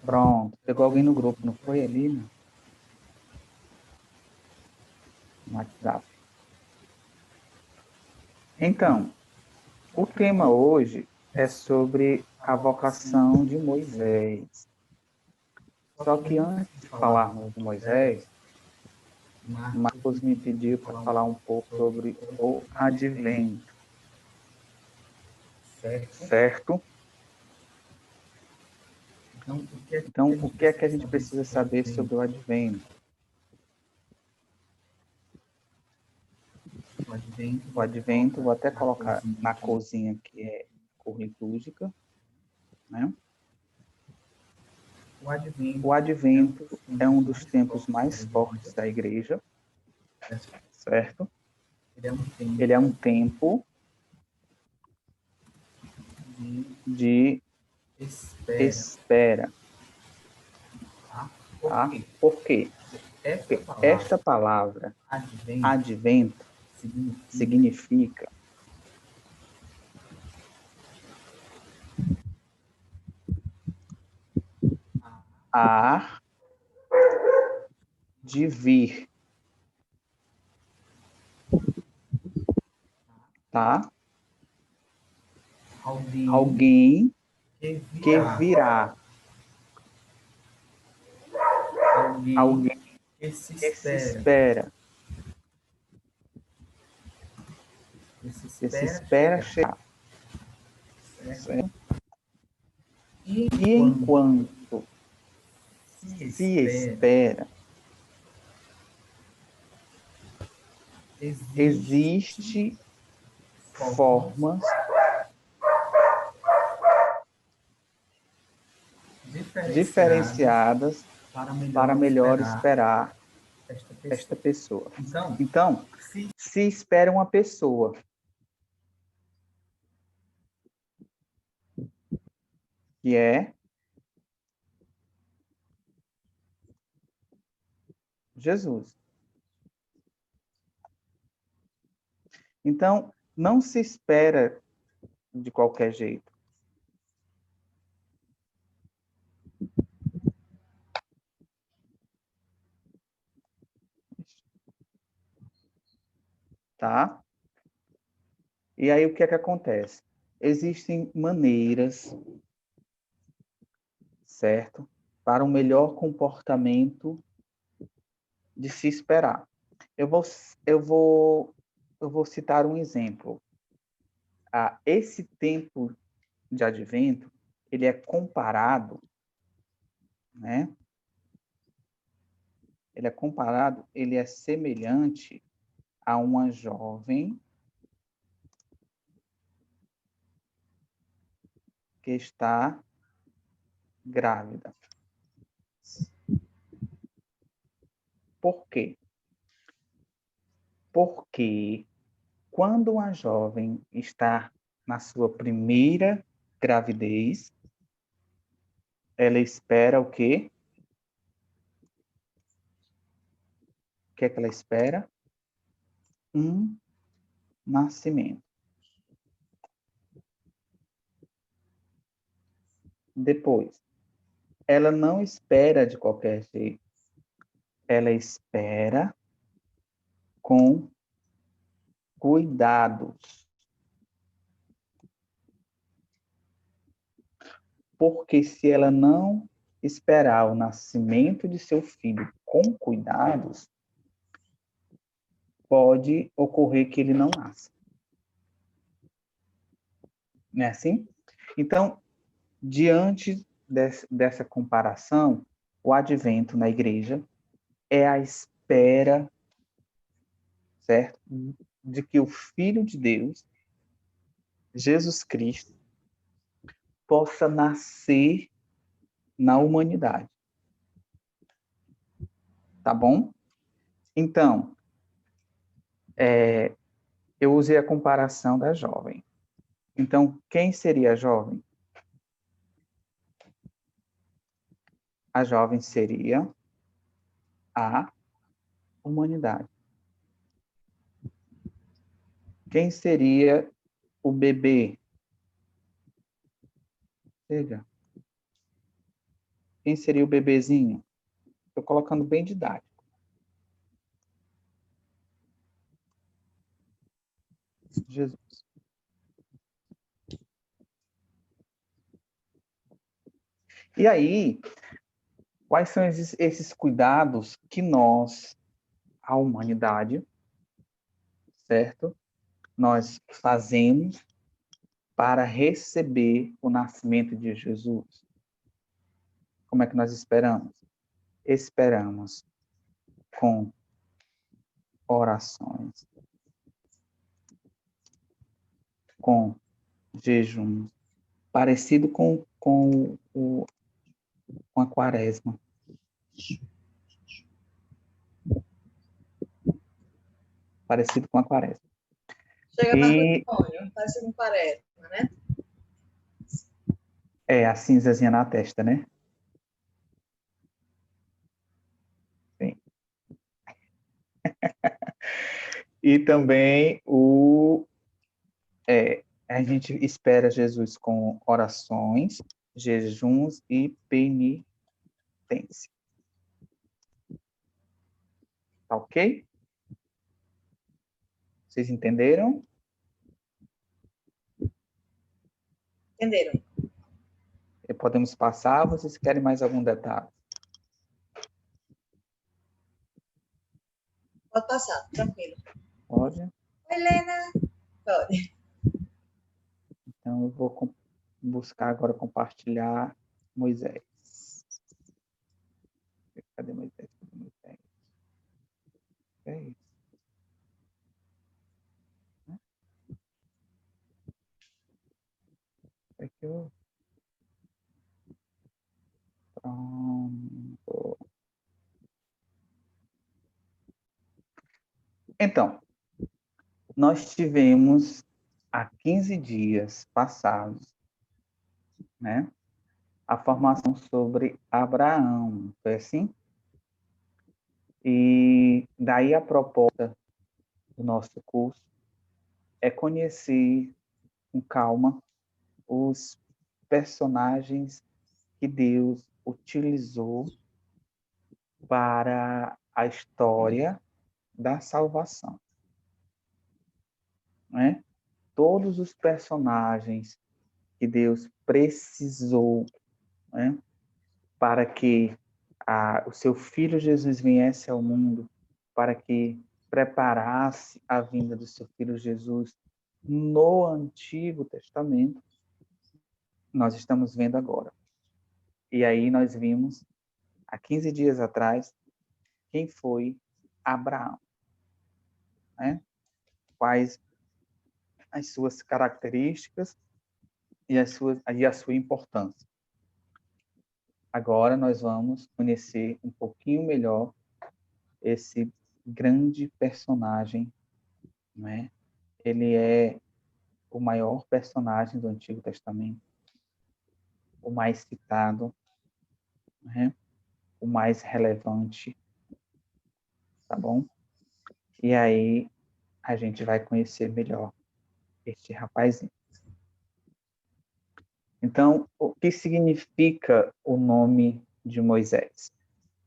Pronto. Pegou alguém no grupo, não foi ali, né? No WhatsApp. Então, o tema hoje é sobre a vocação de Moisés. Só que antes de falarmos de Moisés, Marcos me pediu para falar um pouco sobre o advento, certo? Então, o que é que a gente precisa saber sobre o advento? O advento, vou até colocar na corzinha que é cor litúrgica, né? O advento é um dos tempos mais fortes da igreja, certo? Ele é um tempo de espera, tá? Por quê? Porque esta palavra, advento, significa ar de vir, tá? Alguém que virá, alguém que se espera, que se espera chegar, certo? E enquanto se espera, existe formas diferenciadas para melhor esperar esta pessoa. Então, se espera uma pessoa, que é Jesus. Então, não se espera de qualquer jeito. Tá? E aí o que é que acontece? Existem maneiras, certo? Para um melhor comportamento de se esperar. Eu vou, eu vou, eu vou citar um exemplo. Esse tempo de advento, ele é comparado, né? Ele é semelhante a uma jovem que está grávida. Por quê? Porque quando uma jovem está na sua primeira gravidez, ela espera o quê? O que é que ela espera? Um nascimento. Depois, ela não espera de qualquer jeito. Ela espera com cuidados. Porque se ela não esperar o nascimento de seu filho com cuidados, pode ocorrer que ele não nasça. Não é assim? Então, diante dessa comparação, o advento na igreja é a espera, certo? De que o Filho de Deus, Jesus Cristo, possa nascer na humanidade. Tá bom? Então, eu usei a comparação da jovem. Então, quem seria a jovem? A jovem seria a humanidade. Quem seria o bebê? Seja. Quem seria o bebezinho? Estou colocando bem didático. Jesus. E aí, quais são esses cuidados que nós, a humanidade, certo? Nós fazemos para receber o nascimento de Jesus? Como é que nós esperamos? Esperamos com orações, com jejum, parecido com a quaresma. Parecido com a quaresma. Chega Marco Antônio, parece um quaresma, né? É, a cinzazinha na testa, né? Sim. E também a gente espera Jesus com orações, jejuns e penitência. Tá ok? Vocês entenderam? Entenderam? Podemos passar, vocês querem mais algum detalhe? Pode passar, tranquilo. Pode. Oi, Helena. Pode. Então, eu vou buscar agora compartilhar Moisés. Cadê Moisés? Cadê Moisés? É isso. É que eu... Pronto. Então, nós tivemos há 15 dias passados, né, a formação sobre Abraão, foi assim? E daí a proposta do nosso curso é conhecer com calma os personagens que Deus utilizou para a história da salvação, né? Todos os personagens que Deus precisou, né, para que o seu filho Jesus viesse ao mundo, para que preparasse a vinda do seu filho Jesus no Antigo Testamento, nós estamos vendo agora. E aí nós vimos, há 15 dias atrás, quem foi Abraão, né? Quais as suas características e a sua importância. Agora nós vamos conhecer um pouquinho melhor esse grande personagem, né? Ele é o maior personagem do Antigo Testamento, o mais citado, né? O mais relevante, tá bom? E aí a gente vai conhecer melhor este rapazinho. Então, o que significa o nome de Moisés?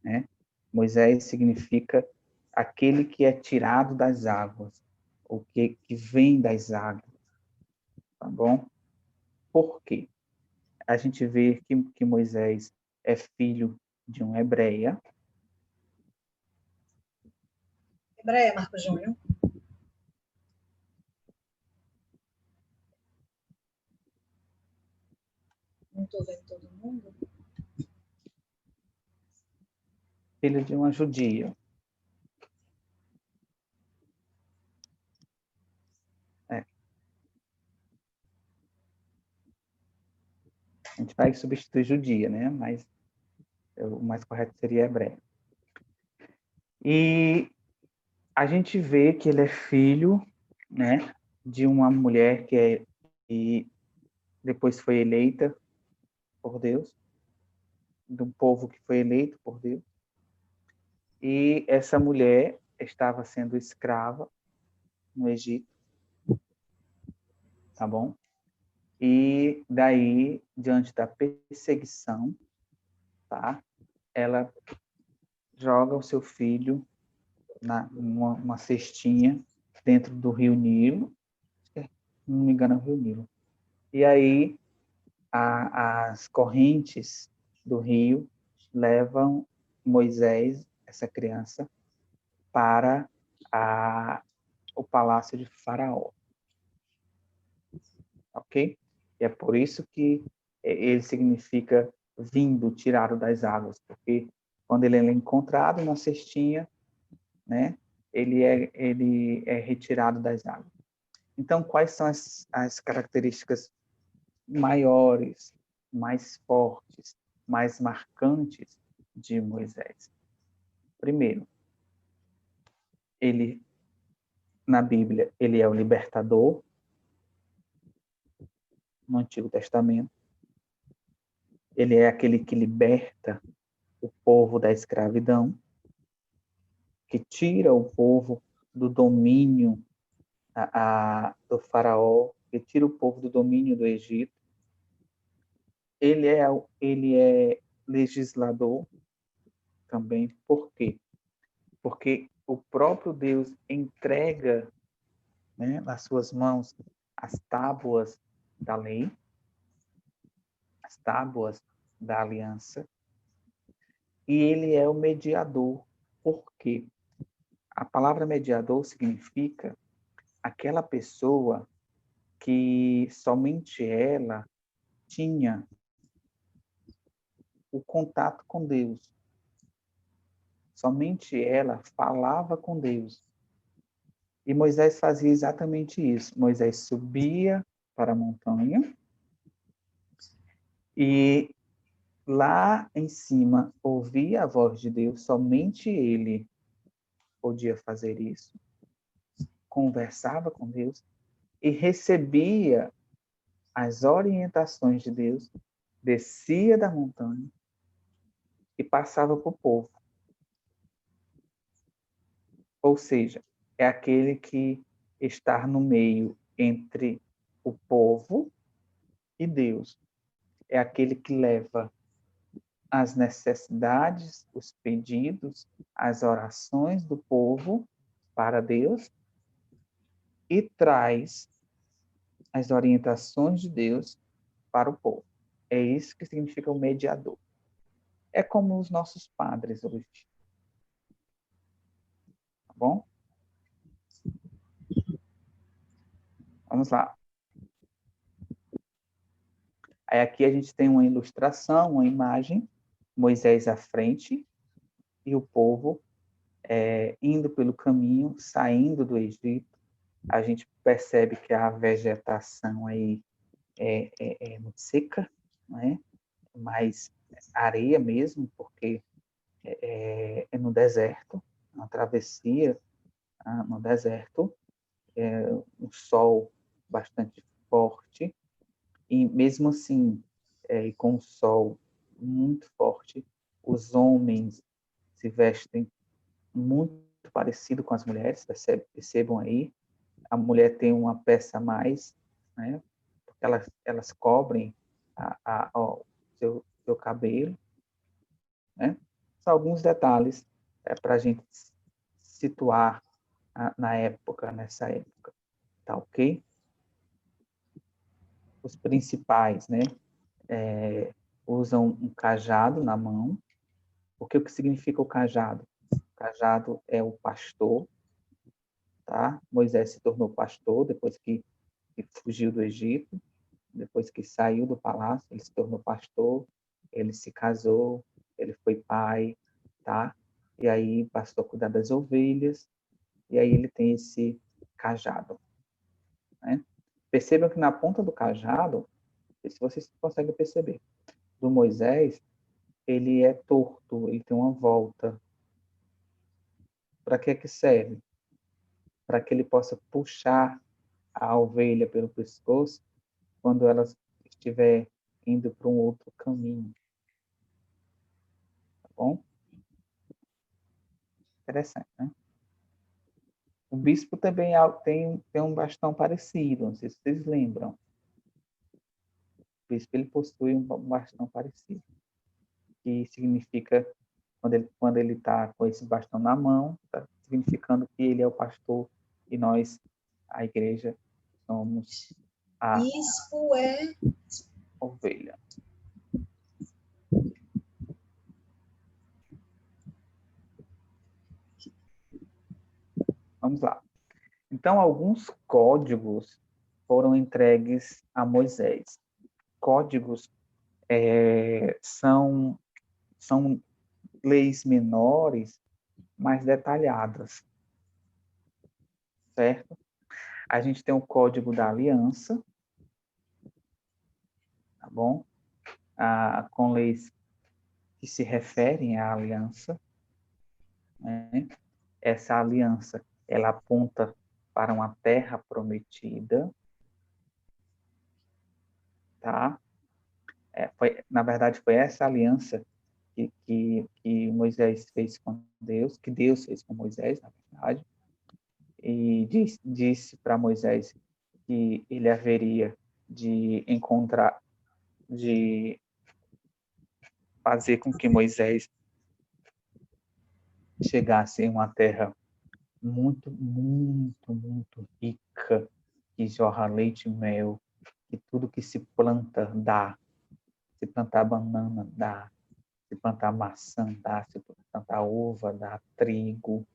Né? Moisés significa aquele que é tirado das águas, o que vem das águas, tá bom? Por quê? A gente vê que Moisés é filho de uma hebreia. Hebreia, Marco Júnior. Não estou vendo todo mundo. Filho de uma judia. É. A gente vai substituir judia, né? Mas o mais correto seria hebreia. E a gente vê que ele é filho, né, de uma mulher que depois foi eleita por Deus, de um povo que foi eleito por Deus. E essa mulher estava sendo escrava no Egito, tá bom? E daí, diante da perseguição, tá? Ela joga o seu filho numa cestinha dentro do rio Nilo, se não me engano é o rio Nilo. E aí as correntes do rio levam Moisés, essa criança, para o palácio de Faraó, ok? E é por isso que ele significa vindo, tirado das águas, porque quando ele é encontrado na cestinha, né, ele é retirado das águas. Então, quais são as características maiores, mais fortes, mais marcantes de Moisés? Primeiro, ele, na Bíblia, ele é o libertador, no Antigo Testamento. Ele é aquele que liberta o povo da escravidão, que tira o povo do domínio do faraó, que tira o povo do domínio do Egito. Ele é legislador também. Por quê? Porque o próprio Deus entrega, né, nas suas mãos as tábuas da lei, as tábuas da aliança, e ele é o mediador. Por quê? A palavra mediador significa aquela pessoa que somente ela tinha o contato com Deus. Somente ela falava com Deus. E Moisés fazia exatamente isso. Moisés subia para a montanha e lá em cima ouvia a voz de Deus, somente ele podia fazer isso. Conversava com Deus e recebia as orientações de Deus, descia da montanha e passava para o povo. Ou seja, é aquele que está no meio entre o povo e Deus. É aquele que leva as necessidades, os pedidos, as orações do povo para Deus e traz as orientações de Deus para o povo. É isso que significa o mediador. É como os nossos padres hoje. Tá bom? Vamos lá. Aí aqui a gente tem uma ilustração, uma imagem, Moisés à frente e o povo indo pelo caminho, saindo do Egito. A gente percebe que a vegetação aí é muito seca, né? Mais areia mesmo, porque é no deserto, uma travessia no deserto, um sol bastante forte, e mesmo assim, com o sol muito forte, os homens se vestem muito parecido com as mulheres, percebam aí, a mulher tem uma peça a mais, né? Porque elas cobrem o seu cabelo, né? São alguns detalhes para a gente situar nessa época, tá ok? Os principais, né? Usam um cajado na mão. O que significa o cajado? O cajado é o pastor, tá? Moisés se tornou pastor depois que fugiu do Egito, depois que saiu do palácio, ele se tornou pastor, ele se casou, ele foi pai, tá? E aí passou a cuidar das ovelhas, e aí ele tem esse cajado, né? Percebam que na ponta do cajado, se vocês conseguem perceber, do Moisés, ele é torto, ele tem uma volta. Para que que serve? Para que ele possa puxar a ovelha pelo pescoço quando ela estiver indo para um outro caminho. Tá bom? Interessante, né? O bispo também tem um bastão parecido, não sei se vocês lembram. O bispo ele possui um bastão parecido. que significa, quando ele está com esse bastão na mão, está significando que ele é o pastor e nós, a igreja, somos a Bispo é ovelha. Vamos lá. Então, alguns códigos foram entregues a Moisés. Códigos são leis menores, mais detalhadas, certo? A gente tem o Código da Aliança, tá bom? Com leis que se referem à aliança, né? Essa aliança, ela aponta para uma terra prometida, tá? Na verdade, foi essa aliança que Moisés fez com Deus, que Deus fez com Moisés, na verdade, e disse para Moisés que ele haveria de encontrar, de fazer com que Moisés chegasse em uma terra muito, muito, muito rica, que jorra leite e mel, que tudo que se planta dá. Se plantar banana, dá. Se plantar maçã, dá. Se plantar uva, dá. Trigo,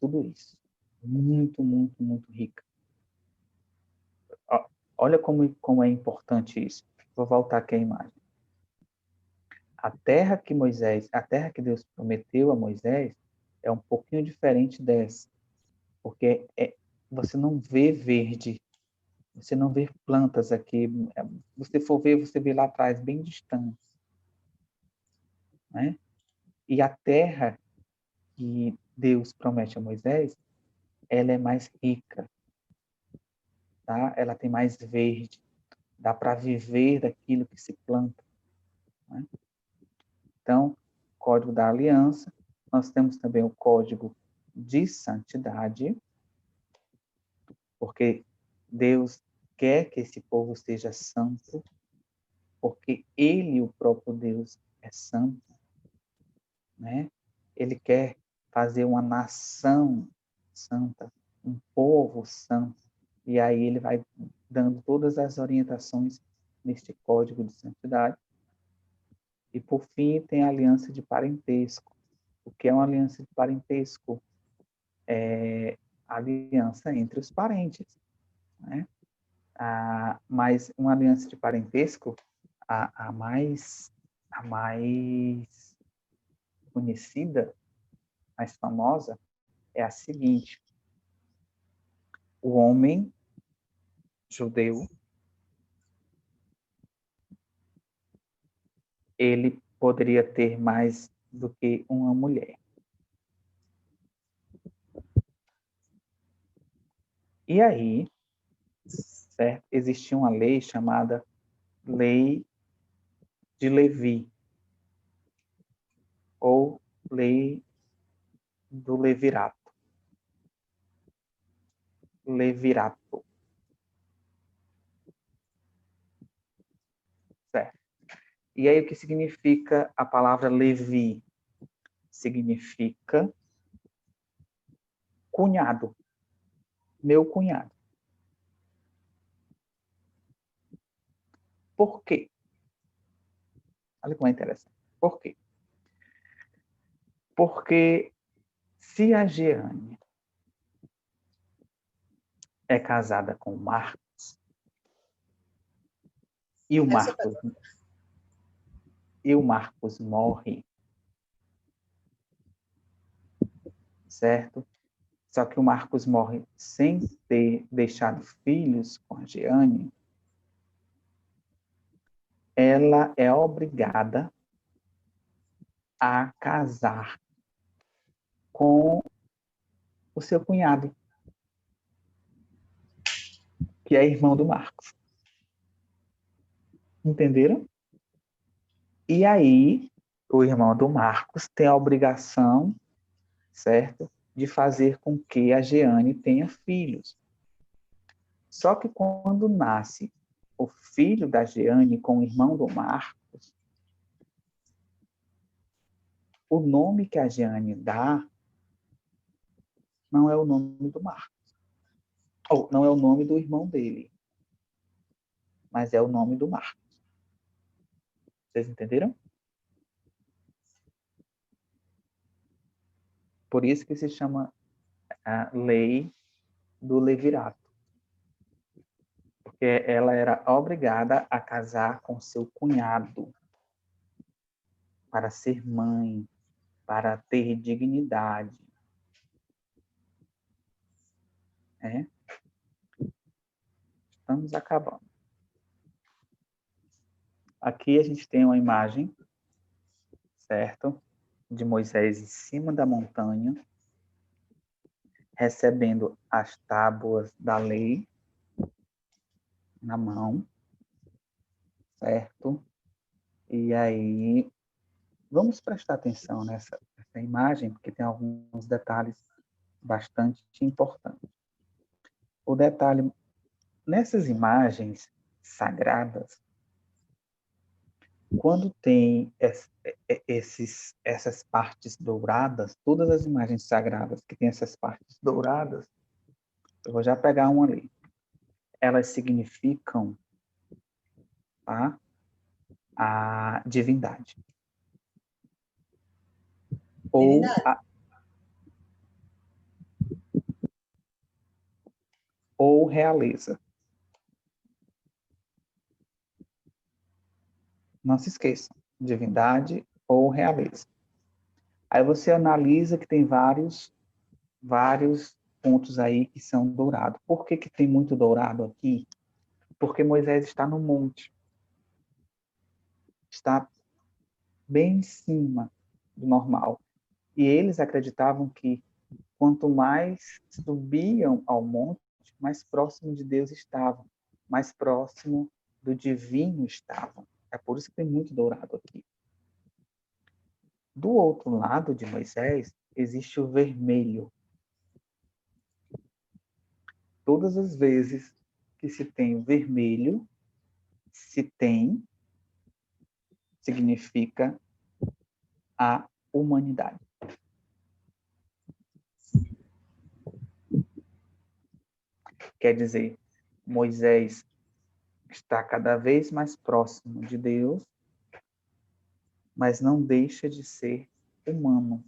tudo isso. Muito, muito, muito rica. Olha como é importante isso. Vou voltar aqui à imagem. A terra que Deus prometeu a Moisés é um pouquinho diferente dessa, porque você não vê verde, você não vê plantas aqui. Você for ver, você vê lá atrás, bem distante, né? E a terra que Deus promete a Moisés, ela é mais rica, tá? Ela tem mais verde, dá para viver daquilo que se planta, né? Então, Código da Aliança, nós temos também o Código de Santidade, porque Deus quer que esse povo seja santo, porque Ele, o próprio Deus, é santo, né? Ele quer fazer uma nação santa, um povo santo, e aí ele vai dando todas as orientações neste Código de Santidade. E, por fim, tem a aliança de parentesco. O que é uma aliança de parentesco? É a aliança entre os parentes, né? Mas uma aliança de parentesco, a mais conhecida, mais famosa, é a seguinte: o homem judeu, ele poderia ter mais do que uma mulher. E aí, certo? Existia uma lei chamada Lei de Levi, ou Lei do Levirato. Levirato, certo? E aí, o que significa a palavra Levi? Significa cunhado, meu cunhado. Por quê? Olha como é interessante. Por quê? Porque se a Jeane é casada com o Marcos, e o Marcos, morre, certo? Só que o Marcos morre sem ter deixado filhos com a Jeane, ela é obrigada a casar com o seu cunhado, que é irmão do Marcos. Entenderam? E aí, o irmão do Marcos tem a obrigação, certo, de fazer com que a Jeane tenha filhos. Só que quando nasce o filho da Jeane com o irmão do Marcos, o nome que a Jeane dá não é o nome do Marcos. Ou não é o nome do irmão dele, mas é o nome do Marcos. Vocês entenderam? Por isso que se chama a lei do levirato. Porque ela era obrigada a casar com seu cunhado para ser mãe, para ter dignidade. É? Estamos acabando. Aqui a gente tem uma imagem, certo? De Moisés em cima da montanha, recebendo as tábuas da lei na mão, certo? E aí, vamos prestar atenção nessa imagem, porque tem alguns detalhes bastante importantes. O detalhe, nessas imagens sagradas, quando tem essas partes douradas, todas as imagens sagradas que têm essas partes douradas, eu vou já pegar uma ali. Elas significam, tá, a divindade. Divindade. Ou realeza. Não se esqueçam, divindade ou realeza. Aí você analisa que tem vários pontos aí que são dourados. Por que que tem muito dourado aqui? Porque Moisés está no monte. Está bem em cima do normal. E eles acreditavam que quanto mais subiam ao monte, mais próximo de Deus estavam, mais próximo do divino estavam. É por isso que tem muito dourado aqui. Do outro lado de Moisés, existe o vermelho. Todas as vezes que se tem vermelho, se tem, significa a humanidade. Quer dizer, Moisés está cada vez mais próximo de Deus, mas não deixa de ser humano.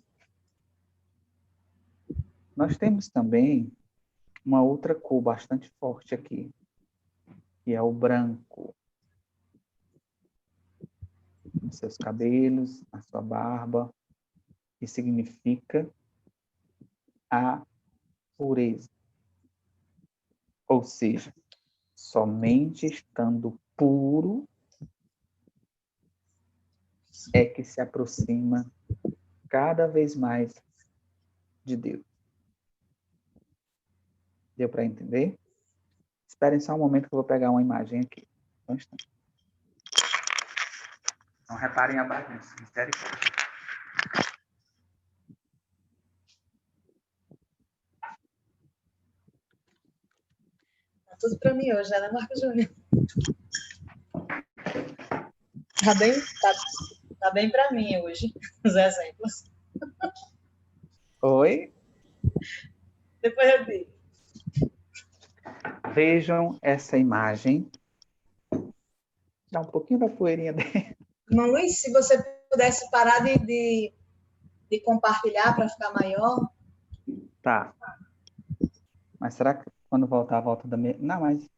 Nós temos também uma outra cor bastante forte aqui, que é o branco. Nos seus cabelos, na sua barba, que significa a pureza. Ou seja, somente estando puro é que se aproxima cada vez mais de Deus. Deu para entender? Esperem só um momento que eu vou pegar uma imagem aqui. Um instante. Não reparem a bagunça, misericórdia. Tá tudo para mim hoje, né, Marcos Júnior? Tá bem para mim hoje, os exemplos. Oi? Depois eu digo. Vejam essa imagem. Dá um pouquinho da poeirinha dentro. Irmão Luiz, se você pudesse parar de compartilhar para ficar maior. Tá. Mas será que quando voltar, volta da minha... Não, mas...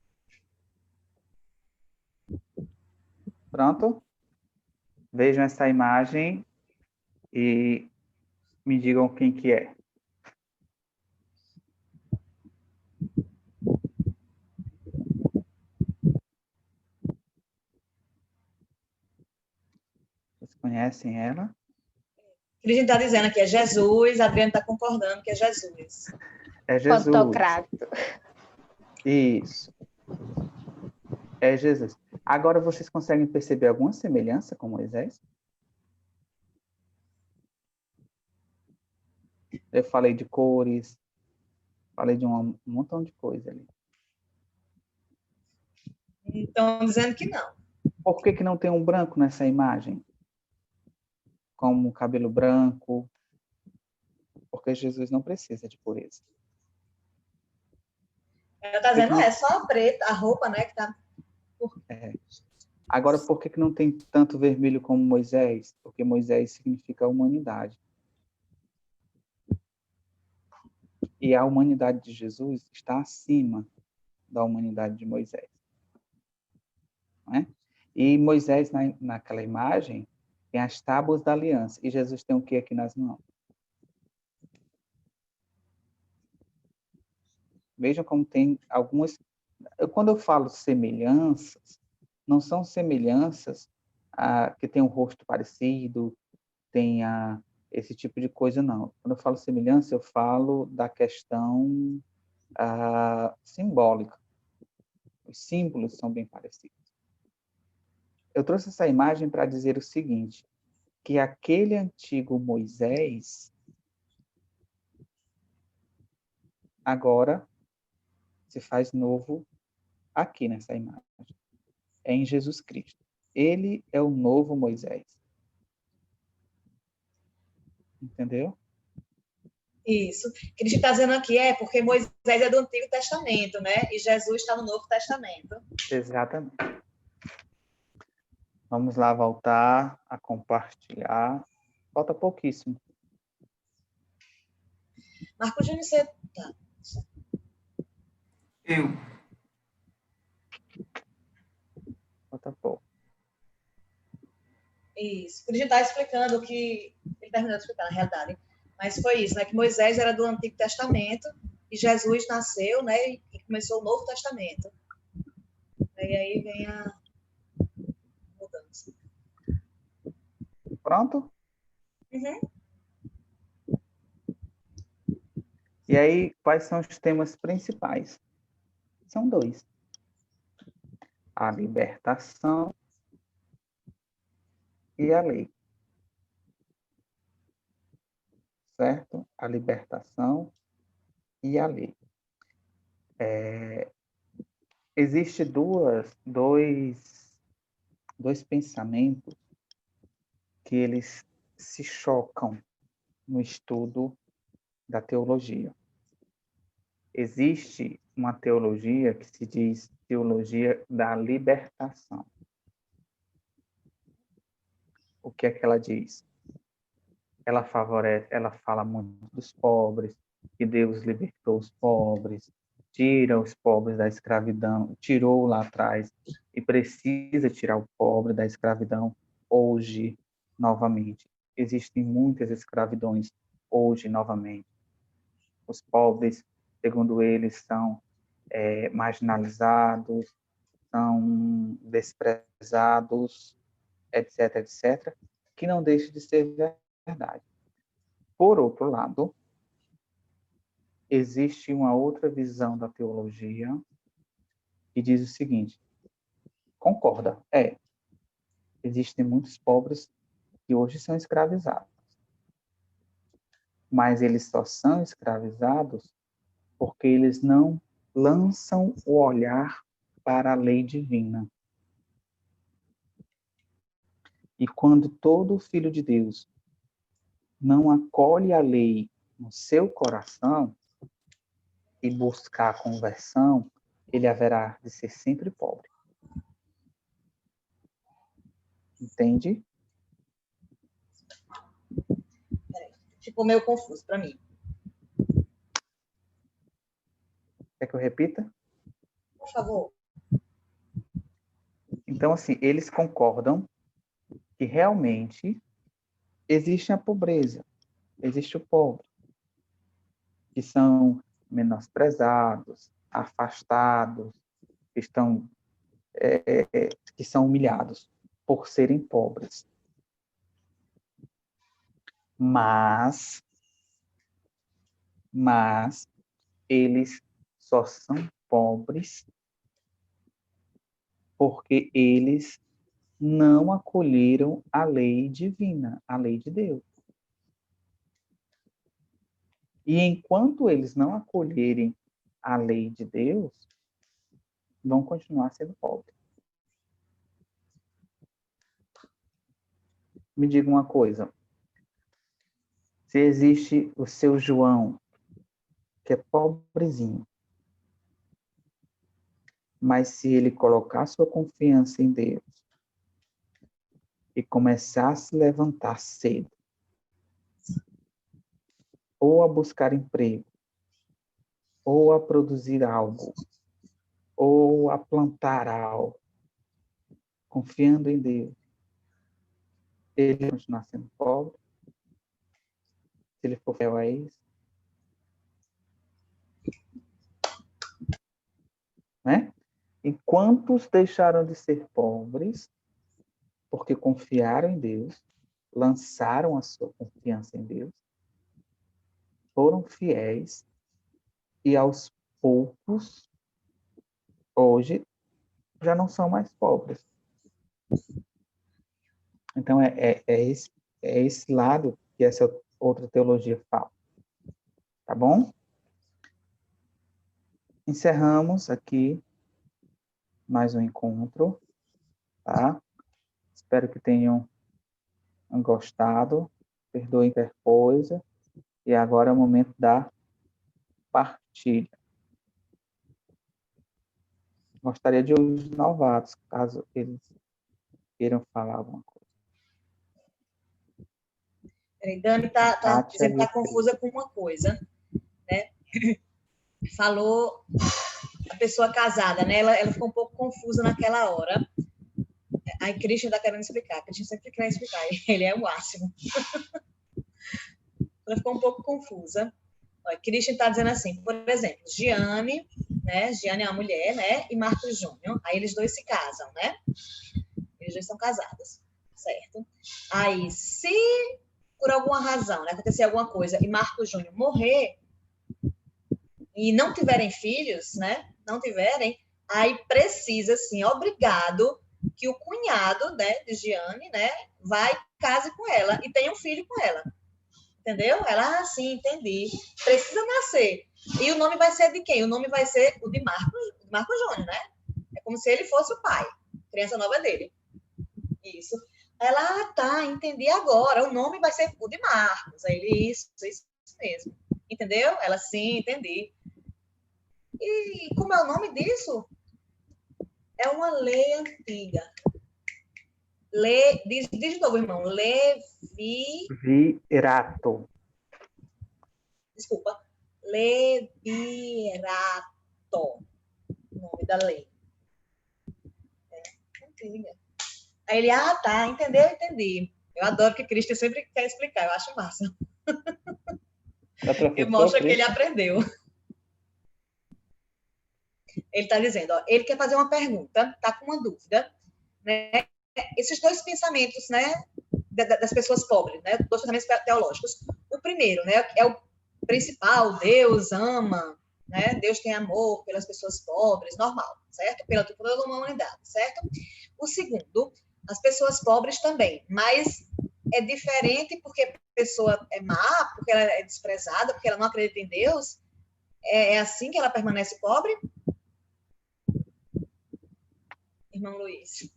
Pronto? Vejam essa imagem e me digam quem que é. Vocês conhecem ela? A gente está dizendo que é Jesus, a Adriana está concordando que é Jesus. É Jesus. Pantocrato. Isso. É Jesus. Agora vocês conseguem perceber alguma semelhança com Moisés? Eu falei de cores, falei de um montão de coisa ali. Estão dizendo que não. Por que que não tem um branco nessa imagem? como cabelo branco, porque Jesus não precisa de pureza. Ela está dizendo, é só a preta, a roupa, né, que tá... Agora, por que não tem tanto vermelho como Moisés? Porque Moisés significa a humanidade. E a humanidade de Jesus está acima da humanidade de Moisés. Não é? E Moisés, naquela imagem, tem as tábuas da aliança. E Jesus tem o que aqui nas mãos? Vejam como tem algumas... Quando eu falo semelhanças, não são semelhanças que tem um rosto parecido, tenha esse tipo de coisa, não. Quando eu falo semelhança, eu falo da questão simbólica. Os símbolos são bem parecidos. Eu trouxe essa imagem para dizer o seguinte, que aquele antigo Moisés agora se faz novo aqui nessa imagem. É em Jesus Cristo. Ele é o novo Moisés. Entendeu? Isso. Que ele está dizendo aqui porque Moisés é do Antigo Testamento, né? E Jesus está no Novo Testamento. Exatamente. Vamos lá voltar a compartilhar. Falta pouquíssimo. Marco Júnior, você... Tá. Eu. Falta pouco. Isso. Ele está explicando que... Ele terminou de explicar, na realidade. Mas foi isso, né? Que Moisés era do Antigo Testamento e Jesus nasceu, né? E começou o Novo Testamento. E aí vem a mudança. Pronto? Uhum. E aí, quais são os temas principais? São dois. A libertação e a lei. Certo? A libertação e a lei. Existe dois pensamentos que eles se chocam no estudo da teologia. Existe uma teologia que se diz teologia da libertação. O que é que ela diz? Ela fala muito dos pobres, que Deus libertou os pobres, tira os pobres da escravidão, tirou lá atrás e precisa tirar o pobre da escravidão hoje, novamente. Existem muitas escravidões hoje, novamente. Os pobres, segundo eles, são marginalizados, são desprezados, etc., etc., que não deixa de ser verdade. Por outro lado, existe uma outra visão da teologia que diz o seguinte, concorda, existem muitos pobres que hoje são escravizados, mas eles só são escravizados porque eles não lançam o olhar para a lei divina. E quando todo filho de Deus não acolhe a lei no seu coração e buscar a conversão, ele haverá de ser sempre pobre. Entende? Ficou meio confuso para mim. Quer que eu repita? Por favor. Então, assim, eles concordam que realmente existe a pobreza, existe o pobre, que são menosprezados, afastados, que que são humilhados por serem pobres. Mas eles só são pobres porque eles não acolheram a lei divina, a lei de Deus. E enquanto eles não acolherem a lei de Deus, vão continuar sendo pobres. Me diga uma coisa, Se existe o seu João, que é pobrezinho, mas se ele colocar sua confiança em Deus e começar a se levantar cedo, ou a buscar emprego, ou a produzir algo, ou a plantar algo, confiando em Deus, ele vai continuar sendo pobre, se ele for fiel a isso, né? E quantos deixaram de ser pobres porque confiaram em Deus, lançaram a sua confiança em Deus, foram fiéis e aos poucos, hoje, já não são mais pobres. Então, é esse lado que essa outra teologia fala. Tá bom? Encerramos aqui mais um encontro, tá? Espero que tenham gostado. Perdoem qualquer coisa. E agora é o momento da partilha. Gostaria de ouvir os novatos, caso eles queiram falar alguma coisa. Dani está Kátia dizendo que e está confusa com uma coisa, né? Falou a pessoa casada, né? Ela ficou um pouco confusa naquela hora. Aí Christian está querendo explicar. Christian sempre quer explicar. Ele é o máximo. Ela ficou um pouco confusa. Christian está dizendo assim, por exemplo, Giane, né? Giane é uma mulher, né? E Marcos Júnior. Aí eles dois se casam, né? Eles dois são casados, certo? Aí, se por alguma razão, né, acontecer alguma coisa e Marcos Júnior morrer e não tiverem filhos, né? Não tiverem, aí precisa, assim, obrigado que o cunhado, né, de Giane, né, vai case com ela e tenha um filho com ela. Entendeu? Ela, sim, entendi. Precisa nascer. E o nome vai ser de quem? O nome vai ser o de Marcos Júnior, né? É como se ele fosse o pai. Criança nova dele. Isso. Ela, tá, entendi agora. O nome vai ser o de Marcos. Aí ele, isso mesmo. Entendeu? Ela, sim, entendi. E como é o nome disso? É uma lei antiga. Diz de novo, irmão. Virato. Desculpa. Levirato. O nome da lei. Antiga. Aí ele, tá, entendeu? Entendi. Eu adoro que Cristo sempre quer explicar, eu acho massa. É Ele professor, mostra que ele Cristo? aprendeu. Ele está dizendo, ó, ele quer fazer uma pergunta, está com uma dúvida, né? Esses dois pensamentos, né, das pessoas pobres, né, dois pensamentos teológicos. O primeiro, né, é o principal, Deus ama, né, Deus tem amor pelas pessoas pobres, normal, certo? Pela toda a humanidade, certo? O segundo, as pessoas pobres também, mas é diferente porque a pessoa é má, porque ela é desprezada, porque ela não acredita em Deus. É assim que ela permanece pobre? Irmão Luiz.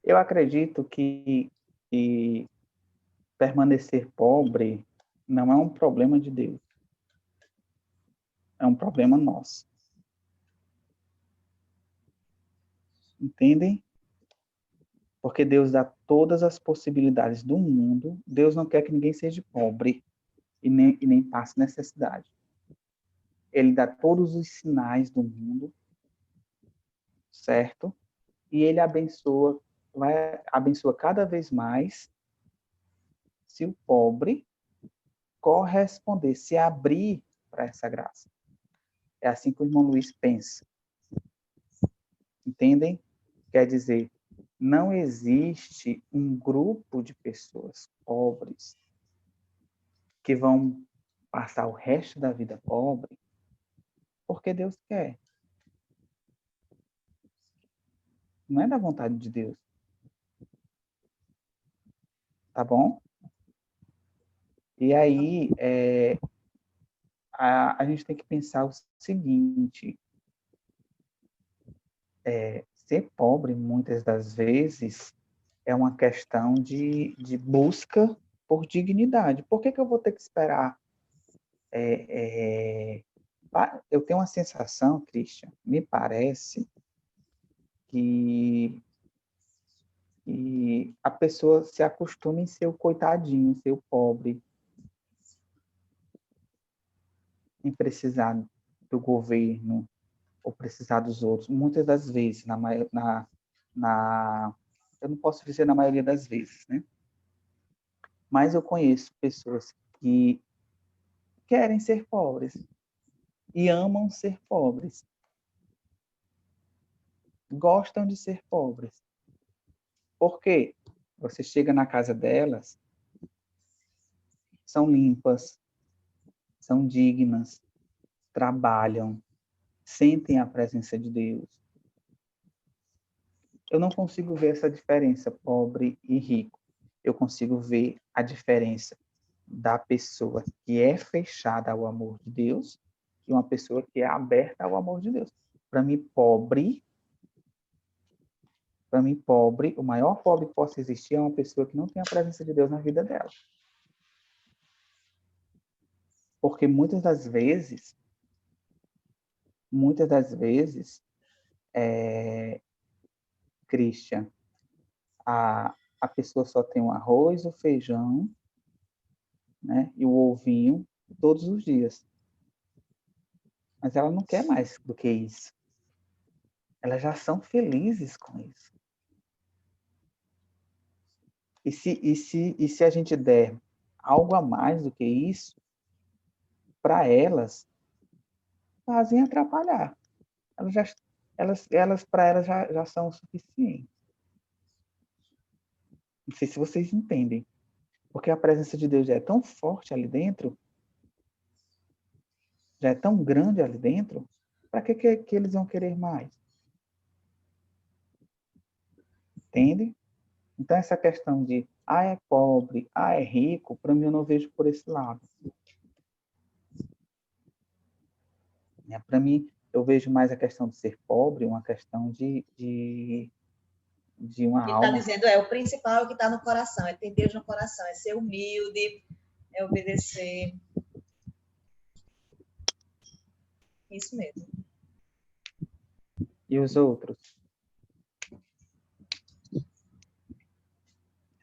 Eu acredito que permanecer pobre não é um problema de Deus. É um problema nosso. Entendem? Porque Deus dá todas as possibilidades do mundo. Deus não quer que ninguém seja pobre e nem passe necessidade. Ele dá todos os sinais do mundo, certo? E ele vai abençoa cada vez mais se o pobre corresponder, se abrir para essa graça. É assim que o irmão Luiz pensa. Entendem? Quer dizer, não existe um grupo de pessoas pobres que vão passar o resto da vida pobre porque Deus quer. Não é da vontade de Deus. Tá bom? E aí, a gente tem que pensar o seguinte, ser pobre, muitas das vezes, é uma questão de busca por dignidade. Por que eu vou ter que esperar? Eu tenho uma sensação, Christian, me parece que a pessoa se acostuma em ser o coitadinho, ser o pobre, em precisar do governo ou precisar dos outros. Muitas das vezes, eu não posso dizer na maioria das vezes, né? Mas eu conheço pessoas que querem ser pobres e amam ser pobres, gostam de ser pobres. Por quê? Você chega na casa delas, são limpas, são dignas, trabalham, sentem a presença de Deus. Eu não consigo ver essa diferença, pobre e rico. Eu consigo ver a diferença da pessoa que é fechada ao amor de Deus e uma pessoa que é aberta ao amor de Deus. Para mim, o maior pobre que possa existir é uma pessoa que não tem a presença de Deus na vida dela. Porque muitas das vezes, Christian, a pessoa só tem o arroz, o feijão, né, e o ovinho todos os dias. Mas ela não quer mais do que isso. Elas já são felizes com isso. E se a gente der algo a mais do que isso, para elas, fazem atrapalhar. Elas para elas já são o suficiente. Não sei se vocês entendem. Porque a presença de Deus já é tão forte ali dentro, já é tão grande ali dentro, para que eles vão querer mais? Entende? Então, essa questão de, é pobre, é rico, para mim eu não vejo por esse lado. Para mim, eu vejo mais a questão de ser pobre, uma questão de uma Ele está alma. dizendo, o principal é o que está no coração, é ter Deus no coração, é ser humilde, é obedecer. Isso mesmo. E os outros?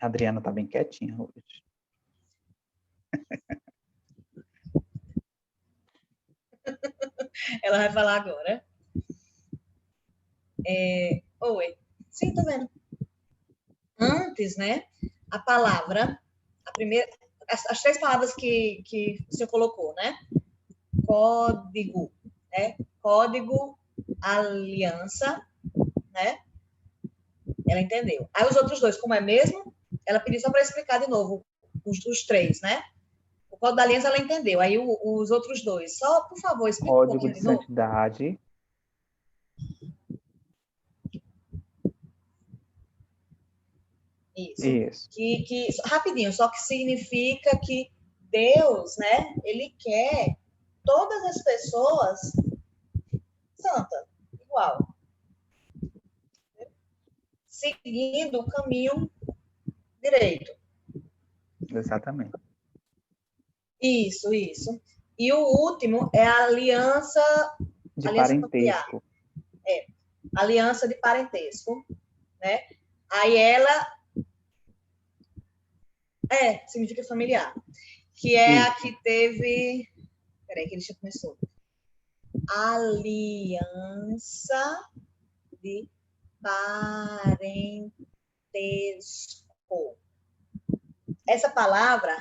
A Adriana está bem quietinha hoje. Ela vai falar agora. Oi. Sim, tô vendo. Antes, né? A palavra, as três palavras que o senhor colocou, né? Código, né? Código, aliança, né? Ela entendeu. Aí os outros dois, como é mesmo? Ela pediu só para explicar de novo os três, né? O código da aliança ela entendeu. Aí os outros dois, só por favor, explica um Código pouquinho de de novo. santidade. Isso. Rapidinho, só que significa que Deus, né? Ele quer todas as pessoas santas, igual. Seguindo o caminho direito. Exatamente. Isso. E o último é a aliança Parentesco. Familiar. Aliança de parentesco, né? Aí ela significa familiar, que é a que teve, peraí que ele já começou. Aliança de parentesco. Essa palavra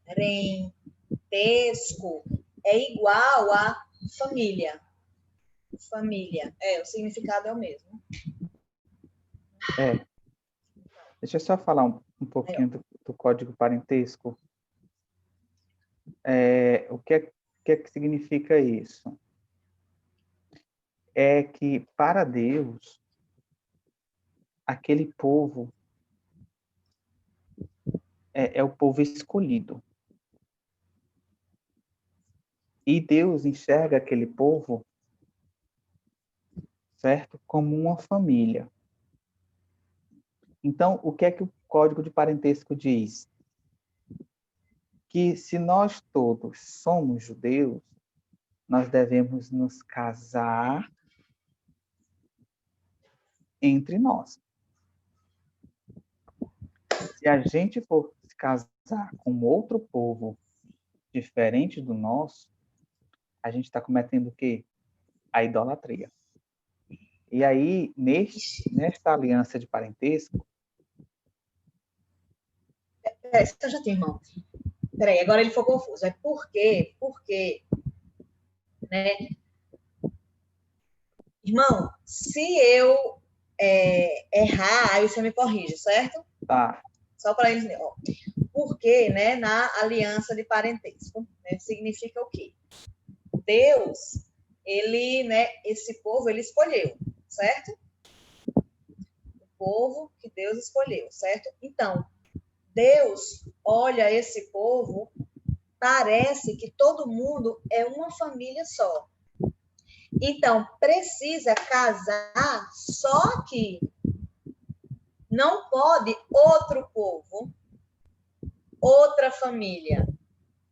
parentesco é igual a família. Família. O significado é o mesmo. Deixa eu só falar um pouquinho do código parentesco. O que significa isso? É que, para Deus, aquele povo é o povo escolhido. E Deus enxerga aquele povo, certo? Como uma família. Então, o que é que o Código de Parentesco diz? Que se nós todos somos judeus, nós devemos nos casar entre nós. Se a gente for se casar com outro povo diferente do nosso, a gente está cometendo o quê? A idolatria. E aí, nesta aliança de parentesco... Peraí, eu já tenho, irmão. Peraí, agora ele ficou confuso. É por quê? Por quê? Né? Irmão, se eu errar, aí você me corrige, certo? Tá. Só para eles, ó. Porque, né, na aliança de parentesco, né, significa o quê? Deus, ele, né, esse povo, ele escolheu, certo? O povo que Deus escolheu, certo? Então, Deus olha esse povo, parece que todo mundo é uma família só. Então, precisa casar, só que não pode outro povo, outra família.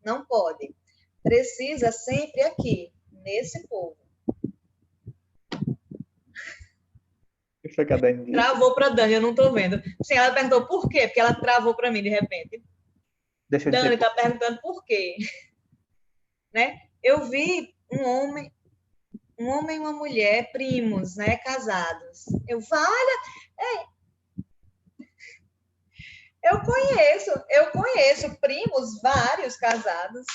Não pode. Precisa sempre aqui, nesse povo. Isso aqui é Dani. Travou para Dani, eu não estou vendo. Sim, ela perguntou por quê, porque ela travou para mim de repente. Deixa eu Dani dizer. está perguntando por quê. Né? Eu vi um homem e uma mulher, primos, né, casados. Eu conheço primos vários casados.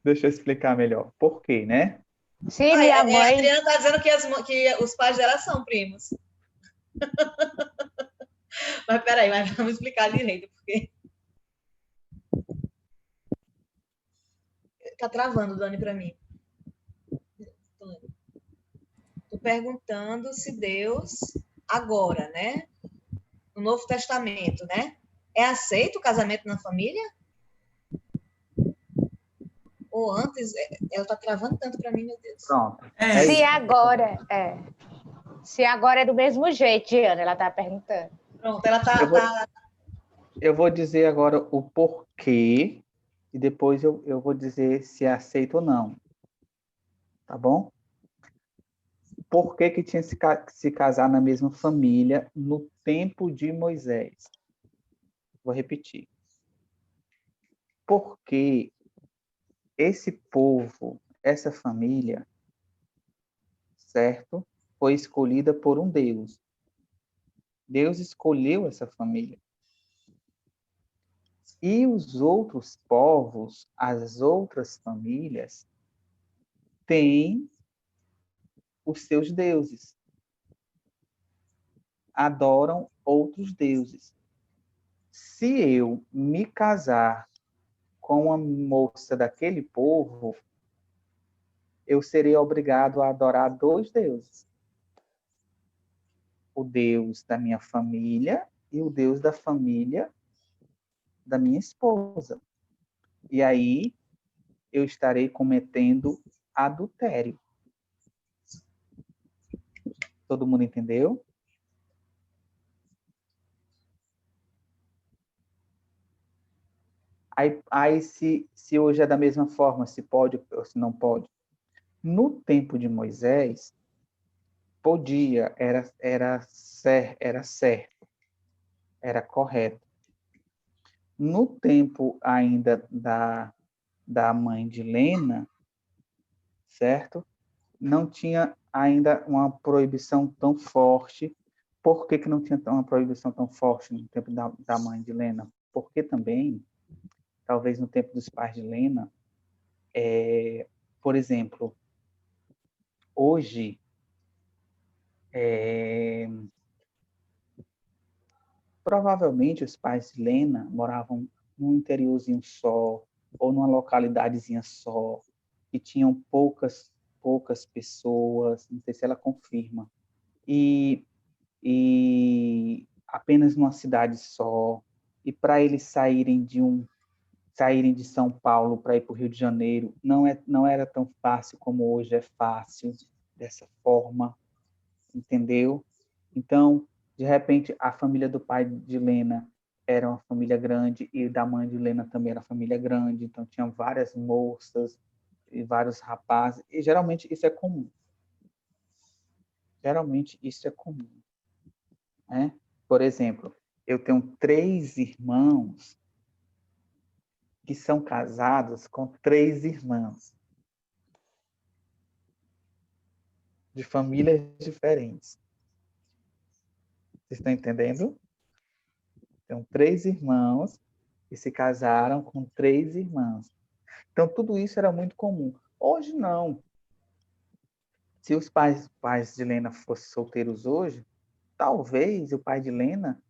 Deixa eu explicar melhor. Por quê, né? Sim, minha mãe. A Adriana está dizendo que os pais dela são primos. Mas peraí, vamos explicar direito, porque. Tá travando, Dani, para mim. Tô perguntando se Deus, agora, né? No Novo Testamento, né? É aceito o casamento na família? Ou antes, ela tá travando tanto para mim, meu Deus. Pronto. Se agora é. Se agora é do mesmo jeito, Diana, ela tá perguntando. Pronto, ela Eu vou dizer agora o porquê e depois eu vou dizer se é aceito ou não. Tá bom? Por que que tinha se casar na mesma família no tempo de Moisés? Vou repetir. Porque esse povo, essa família, certo? Foi escolhida por um Deus. Deus escolheu essa família. E os outros povos, as outras famílias, têm os seus deuses. Adoram outros deuses. Se eu me casar com uma moça daquele povo, eu serei obrigado a adorar dois deuses. O Deus da minha família e o Deus da família da minha esposa. E aí eu estarei cometendo adultério. Todo mundo entendeu? Aí se hoje é da mesma forma, se pode ou se não pode. No tempo de Moisés, podia, era certo, era correto. No tempo ainda da mãe de Lena, certo? Não tinha ainda uma proibição tão forte. Por que não tinha uma proibição tão forte no tempo da mãe de Lena? Porque também, talvez no tempo dos pais de Lena, por exemplo, hoje, provavelmente os pais de Lena moravam num interiorzinho só, ou numa localidadezinha só, e tinham poucas pessoas, não sei se ela confirma, e apenas numa cidade só, e para eles saírem de São Paulo para ir para o Rio de Janeiro, não era tão fácil como hoje é fácil, dessa forma. entendeu? Então, de repente, a família do pai de Lena era uma família grande e da mãe de Lena também era família grande, então tinha várias moças e vários rapazes, e geralmente isso é comum. Geralmente isso é comum, né? Por exemplo, eu tenho 3 irmãos que são casados com 3 irmãs de famílias diferentes. Vocês estão entendendo? Então, 3 irmãos que se casaram com 3 irmãs. Então, tudo isso era muito comum. Hoje, não. Se os pais de Lena fossem solteiros hoje, talvez o pai de Lena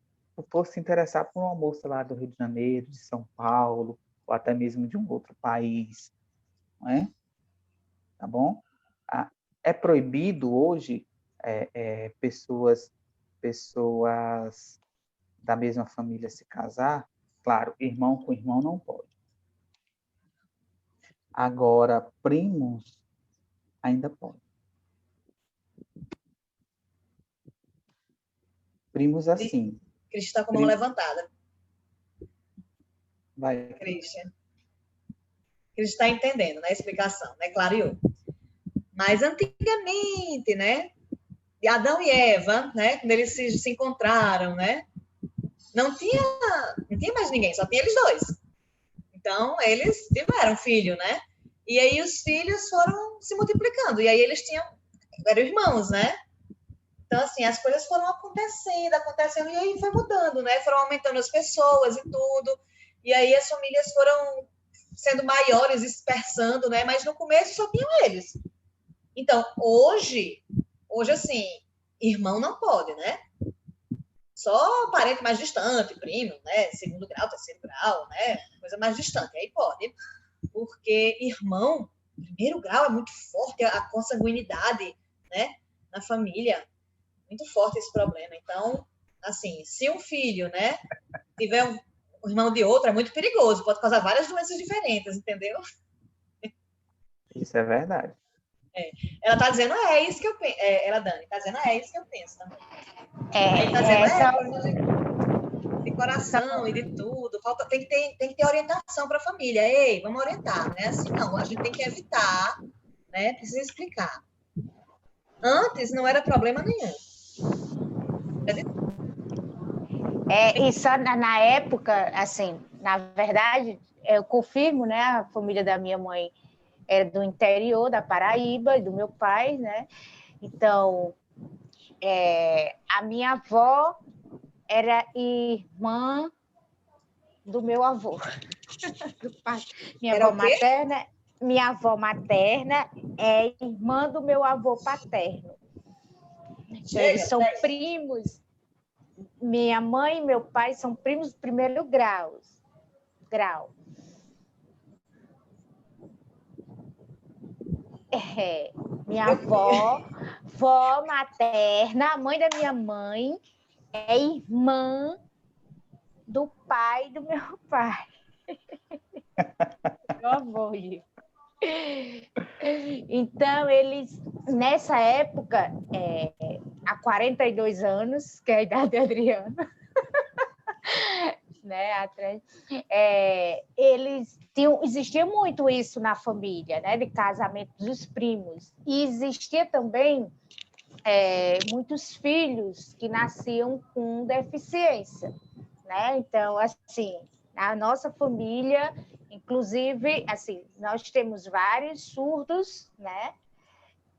fosse se interessar por uma moça lá do Rio de Janeiro, de São Paulo, ou até mesmo de um outro país. Não é? Tá bom? É proibido hoje pessoas da mesma família se casar? Claro, irmão com irmão não pode. Agora, primos ainda pode. Primos assim. Cristian está com a mão levantada. Vai. Cristian está entendendo, né? A explicação, né? Clareou. Mas antigamente, né? De Adão e Eva, né? Quando eles se encontraram, né? Não tinha mais ninguém, só tinha eles dois. Então, eles tiveram filho, né? E aí os filhos foram se multiplicando. E aí eles eram irmãos, né? Então, assim, as coisas foram acontecendo, e aí foi mudando, né? Foram aumentando as pessoas e tudo. E aí as famílias foram sendo maiores, dispersando, né? Mas no começo só tinham eles. Então, hoje, assim, irmão não pode, né? Só parente mais distante, primo, né? Segundo grau, terceiro grau, né? Coisa mais distante, aí pode. Porque irmão, primeiro grau é muito forte, a consanguinidade, né? Na família. Muito forte esse problema. Então, assim, se um filho, né, tiver um irmão de outro, é muito perigoso, pode causar várias doenças diferentes, entendeu? Isso é verdade. Ela tá dizendo, isso que eu penso. Ela, Dani, tá dizendo, isso que eu penso também. Ele tá dizendo, de coração e de tudo. Tem que ter orientação para a família. Ei, vamos orientar, não é assim não. A gente tem que evitar, né? Precisa explicar. Antes não era problema nenhum. E só na época, assim, na verdade, eu confirmo, né? A família da minha mãe era do interior da Paraíba, e do meu pai, né? Então, a minha avó era irmã do meu avô. Minha avó materna é irmã do meu avô paterno. Eles são primos. Minha mãe e meu pai são primos do primeiro grau. Minha avó materna, a mãe da minha mãe, é irmã do pai do meu pai. Meu avô. Então, eles, nessa época, há 42 anos, que é a idade de Adriana, né, existia muito isso na família, né, de casamento dos primos. E existia também muitos filhos que nasciam com deficiência, né? Então, assim, na nossa família, inclusive, assim, nós temos vários surdos, né?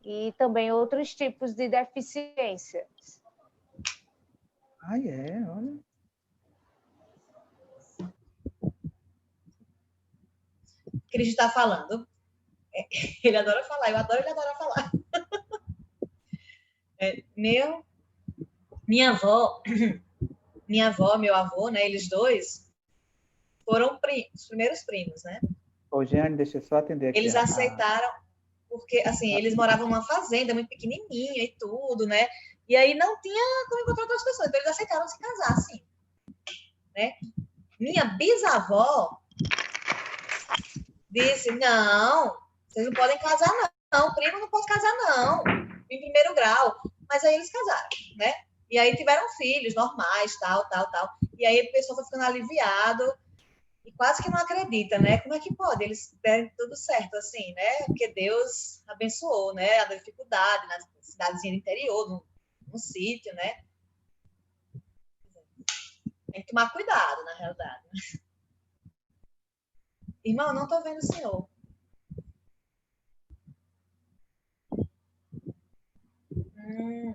E também outros tipos de deficiência. Olha. Cris está falando. Ele adora falar, eu adoro ele adora falar. Minha avó, meu avô, né? Eles dois foram os primeiros primos, né? Ô, Jeane, deixa eu só atender aqui. Eles aceitaram, porque, assim, eles moravam numa fazenda muito pequenininha e tudo, né? E aí não tinha como encontrar outras pessoas, então eles aceitaram se casar, assim. Né? Minha bisavó disse, não, vocês não podem casar, não. Primo não pode casar, não. Em primeiro grau. Mas aí eles casaram, né? E aí tiveram filhos normais, tal. E aí a pessoa foi ficando aliviado e quase que não acredita, né? Como é que pode? Eles deram tudo certo assim, né? Porque Deus abençoou, né? A dificuldade na cidadezinha do interior, num sítio, né? Tem que tomar cuidado, na realidade. Irmão, não tô vendo o senhor. Hum.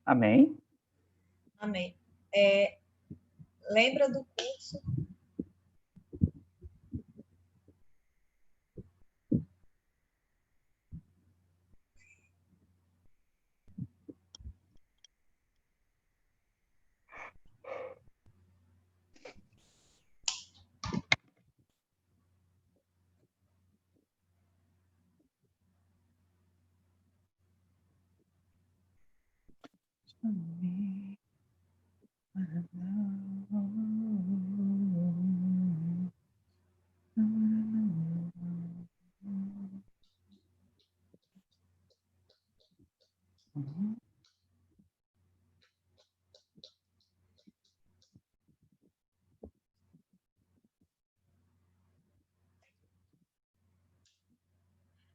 Amém? Amém. Lembra do curso?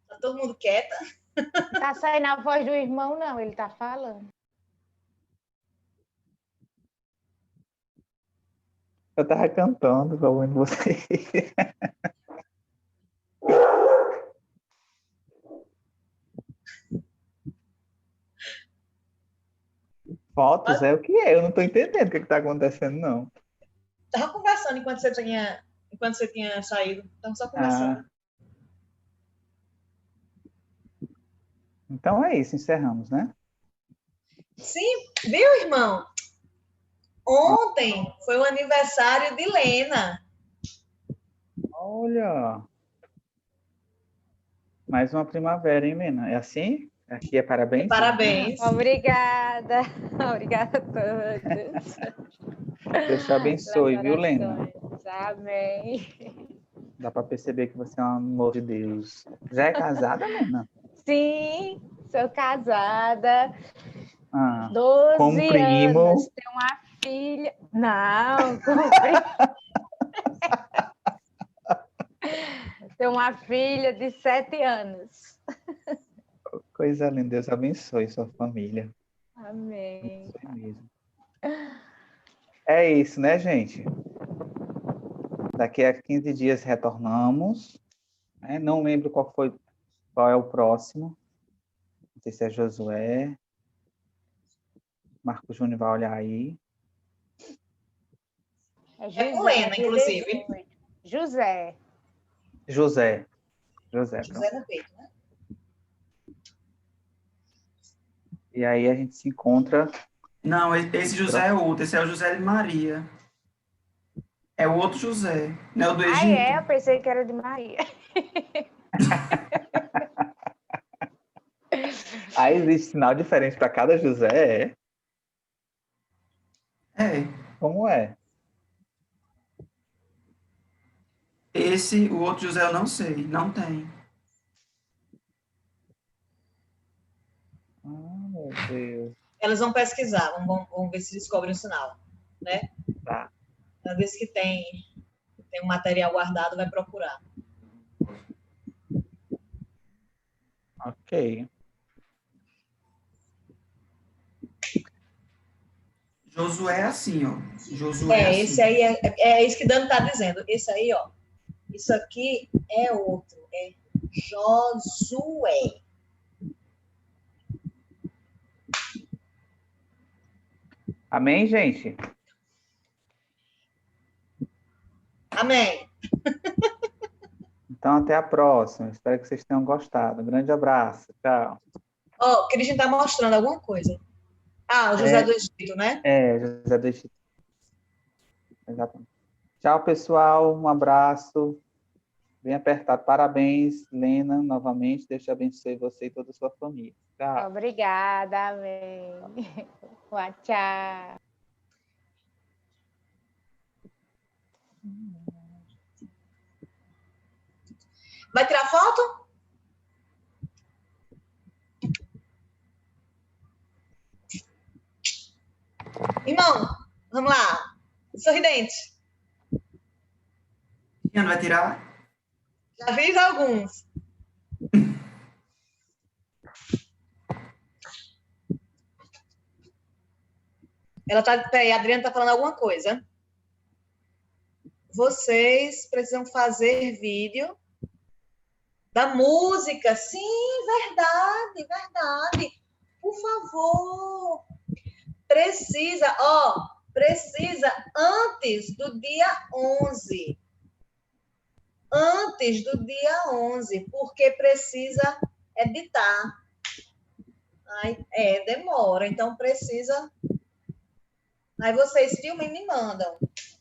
Tá todo mundo quieta? Não tá saindo a voz do irmão, não, ele tá falando. Eu tava cantando, ouvindo você. Fotos é o que é? Eu não tô entendendo o que tá acontecendo, não. Tava conversando enquanto você tinha saído. Tava só conversando. Ah, então é isso, encerramos, né? Sim, viu, irmão? Ontem foi o aniversário de Lena. Olha, mais uma primavera, hein, Lena? É assim? Aqui é parabéns? Parabéns. Obrigada. Obrigada a todos. Deus te abençoe, viu, Lena? Amém. Dá para perceber que você é um amor de Deus. Já é casada, Lena? Sim, sou casada. Ah, 12 com um primo. anos. Tenho uma filha. Não, comprei. Tenho uma filha de 7 anos. Coisa linda. Deus abençoe sua família. Amém. Abençoe mesmo. É isso, né, gente? Daqui a 15 dias retornamos. Né? Não lembro qual é o próximo. Não sei se é Josué. Marco Júnior vai olhar aí. É José, com Lena, inclusive. José. José, José pronto. no peito, né? E aí a gente se encontra. Não, esse José é outro, esse é o José de Maria. É o outro José, não é o do Ah, Egito? é? Eu pensei que era de Maria. Aí existe sinal diferente para cada José? É. Como é? O outro José eu não sei, não tem. Ah, meu Deus. Elas vão pesquisar, vão ver se descobrem o sinal, né? Tá. Uma vez que tem um material guardado, vai procurar. Ok. Josué é assim, ó. Josué é assim. Esse aí é isso que Dani tá dizendo. Esse aí, ó. Isso aqui é outro. É Josué. Amém, gente? Amém. Então, até a próxima. Espero que vocês tenham gostado. Um grande abraço. Tchau. Ó, o Cristian está mostrando alguma coisa. Ah, o José do Egito, né? José do Egito. Exatamente. Tchau, pessoal. Um abraço. Bem apertado. Parabéns, Lena, novamente. Deus te abençoe você e toda a sua família. Tchau. Obrigada, amém. Tchau. Vai tirar foto? Irmão, vamos lá. Sorridente. Não vai tirar? Já fiz alguns. Peraí, a Adriana está falando alguma coisa. Vocês precisam fazer vídeo da música. Sim, verdade, verdade. Por favor. Precisa antes do dia 11. Antes do dia 11, porque precisa editar. Demora, então precisa. Aí vocês filmem e me mandam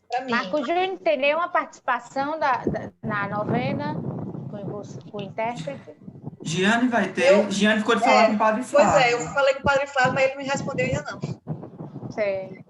para mim. Marco Júnior, tem nenhuma participação na novena com o intérprete? Giane vai ter. Giane ficou de falar com o Padre Flávio. Pois é, eu falei com o Padre Flávio, mas ele não me respondeu ainda não. Sei.